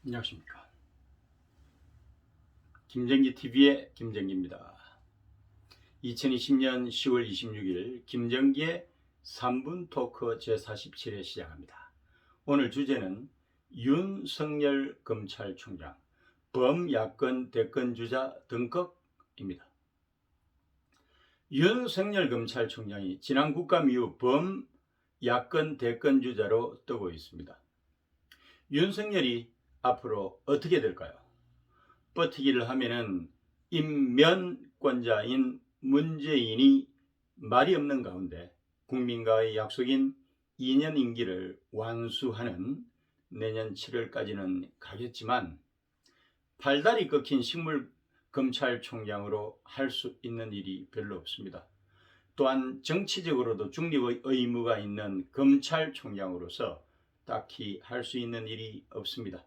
안녕하십니까. 김정기 TV의 김정기입니다. 2020년 10월 26일 김정기의 3분 토크 제47회 시작합니다. 오늘 주제는 윤석열 검찰총장 범야권 대권주자 등극입니다. 윤석열 검찰총장이 지난 국감 이후 범야권 대권주자로 뜨고 있습니다. 윤석열이 앞으로 어떻게 될까요? 버티기를 하면은 인면권자인 문재인이 말이 없는 가운데 국민과의 약속인 2년 임기를 완수하는 내년 7월까지는 가겠지만 팔다리 꺾인 식물 검찰총장으로 할 수 있는 일이 별로 없습니다. 또한 정치적으로도 중립의 의무가 있는 검찰총장으로서 딱히 할 수 있는 일이 없습니다.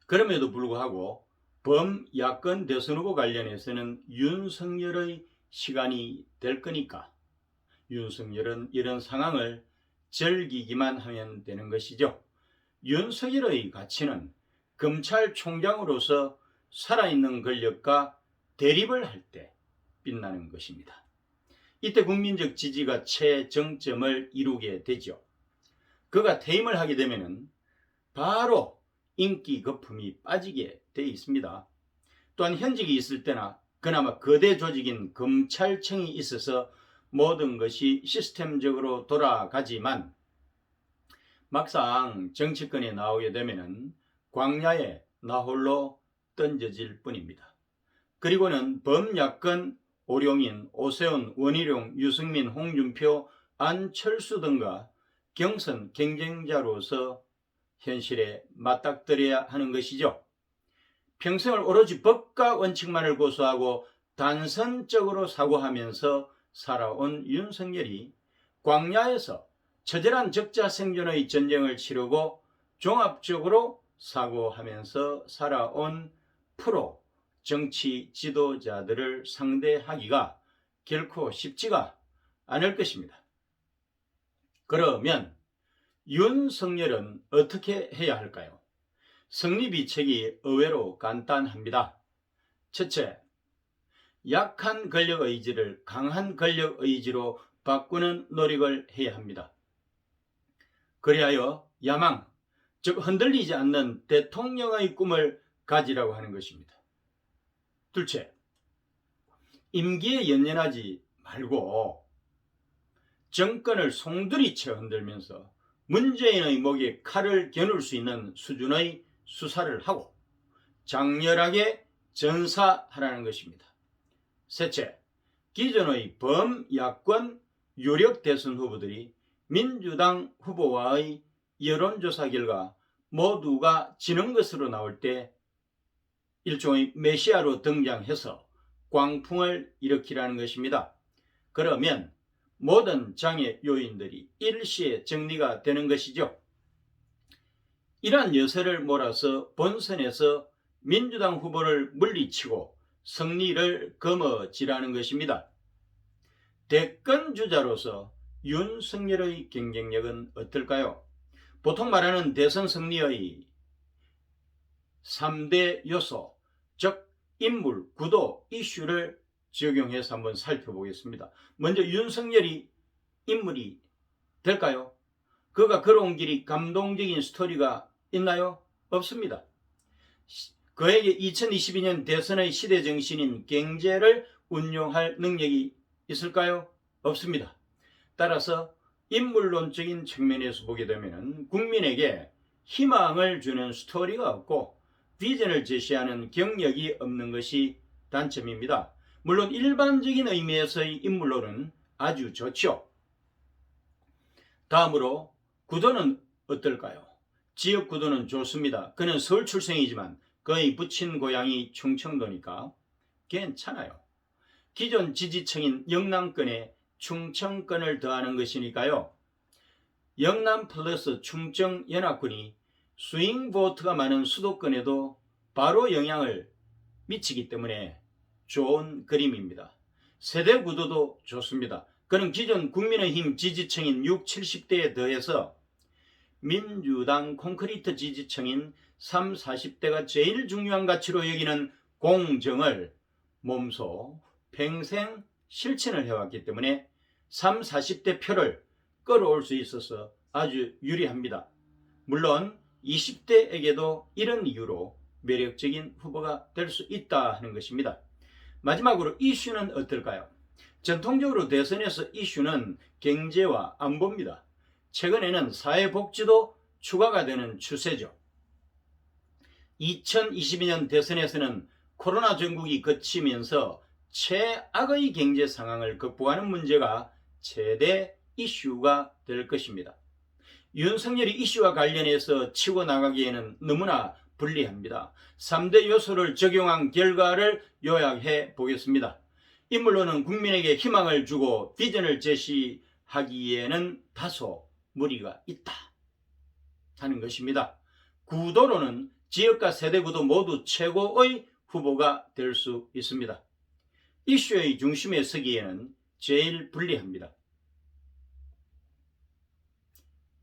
그럼에도 불구하고 범야권 대선 후보 관련해서는 윤석열의 시간이 될 거니까 윤석열은 이런 상황을 즐기기만 하면 되는 것이죠. 윤석열의 가치는 검찰총장으로서 살아있는 권력과 대립을 할 때 빛나는 것입니다. 이때 국민적 지지가 최정점을 이루게 되죠. 그가 퇴임을 하게 되면 바로 인기 거품이 빠지게 돼 있습니다. 또한 현직이 있을 때나 그나마 거대 조직인 검찰청이 있어서 모든 것이 시스템적으로 돌아가지만 막상 정치권에 나오게 되면 광야에 나홀로 던져질 뿐입니다. 그리고는 범야권 오룡인 오세훈, 원희룡, 유승민, 홍준표, 안철수 등과 경선 경쟁자로서 현실에 맞닥뜨려야 하는 것이죠. 평생을 오로지 법과 원칙만을 고수하고 단선적으로 사고하면서 살아온 윤석열이 광야에서 처절한 적자 생존의 전쟁을 치르고 종합적으로 사고하면서 살아온 프로 정치 지도자들을 상대하기가 결코 쉽지가 않을 것입니다. 그러면 윤석열은 어떻게 해야 할까요? 승리 비책이 의외로 간단합니다. 첫째, 약한 권력 의지를 강한 권력 의지로 바꾸는 노력을 해야 합니다. 그리하여 야망, 즉 흔들리지 않는 대통령의 꿈을 가지라고 하는 것입니다. 둘째, 임기에 연연하지 말고 정권을 송두리째 흔들면서 문재인의 목에 칼을 겨눌 수 있는 수준의 수사를 하고 장렬하게 전사하라는 것입니다. 셋째, 기존의 범야권 유력 대선 후보들이 민주당 후보와의 여론조사 결과 모두가 지는 것으로 나올 때 일종의 메시아로 등장해서 광풍을 일으키라는 것입니다. 그러면 모든 장애 요인들이 일시에 정리가 되는 것이죠. 이러한 여세를 몰아서 본선에서 민주당 후보를 물리치고 승리를 거머쥐라는 것입니다. 대권주자로서 윤석열의 경쟁력은 어떨까요? 보통 말하는 대선 승리의 3대 요소, 즉 인물, 구도, 이슈를 적용해서 한번 살펴보겠습니다. 먼저 윤석열이 인물이 될까요? 그가 걸어온 길이 감동적인 스토리가 있나요? 없습니다. 그에게 2022년 대선의 시대 정신인 경제를 운용할 능력이 있을까요? 없습니다. 따라서 인물론적인 측면에서 보게 되면 국민에게 희망을 주는 스토리가 없고 비전을 제시하는 경력이 없는 것이 단점입니다. 물론 일반적인 의미에서의 인물론은 아주 좋죠. 다음으로 구도는 어떨까요? 지역 구도는 좋습니다. 그는 서울 출생이지만 그의 부친 고향이 충청도니까 괜찮아요. 기존 지지층인 영남권에 충청권을 더하는 것이니까요. 영남 플러스 충청 연합군이 스윙 보트가 많은 수도권에도 바로 영향을 미치기 때문에 좋은 그림입니다. 세대 구도도 좋습니다. 그는 기존 국민의힘 지지층인 60, 70대에 더해서 민주당 콘크리트 지지층인 30, 40대가 제일 중요한 가치로 여기는 공정을 몸소 평생 실천을 해왔기 때문에 30, 40대 표를 끌어올 수 있어서 아주 유리합니다. 물론 20대에게도 이런 이유로 매력적인 후보가 될 수 있다 하는 것입니다. 마지막으로 이슈는 어떨까요? 전통적으로 대선에서 이슈는 경제와 안보입니다. 최근에는 사회복지도 추가가 되는 추세죠. 2022년 대선에서는 코로나 전국이 거치면서 최악의 경제 상황을 극복하는 문제가 최대 이슈가 될 것입니다. 윤석열이 이슈와 관련해서 치고 나가기에는 너무나 불리합니다. 3대 요소를 적용한 결과를 요약해 보겠습니다. 인물로는 국민에게 희망을 주고 비전을 제시하기에는 다소 무리가 있다 하는 것입니다. 구도로는 지역과 세대구도 모두 최고의 후보가 될 수 있습니다. 이슈의 중심에 서기에는 제일 불리합니다.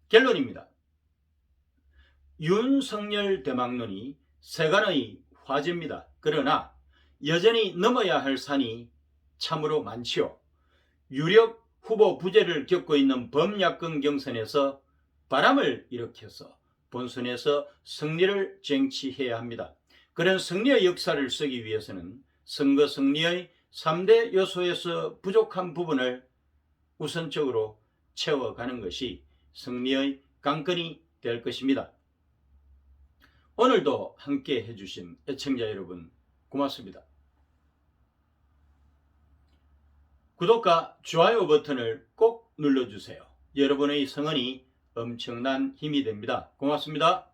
결론입니다. 윤석열 대망론이 세간의 화제입니다. 그러나 여전히 넘어야 할 산이 참으로 많지요. 유력 후보 부재를 겪고 있는 범야권 경선에서 바람을 일으켜서 본선에서 승리를 쟁취해야 합니다. 그런 승리의 역사를 쓰기 위해서는 선거 승리의 3대 요소에서 부족한 부분을 우선적으로 채워가는 것이 승리의 관건이 될 것입니다. 오늘도 함께 해주신 애청자 여러분 고맙습니다. 구독과 좋아요 버튼을 꼭 눌러주세요. 여러분의 성원이 엄청난 힘이 됩니다. 고맙습니다.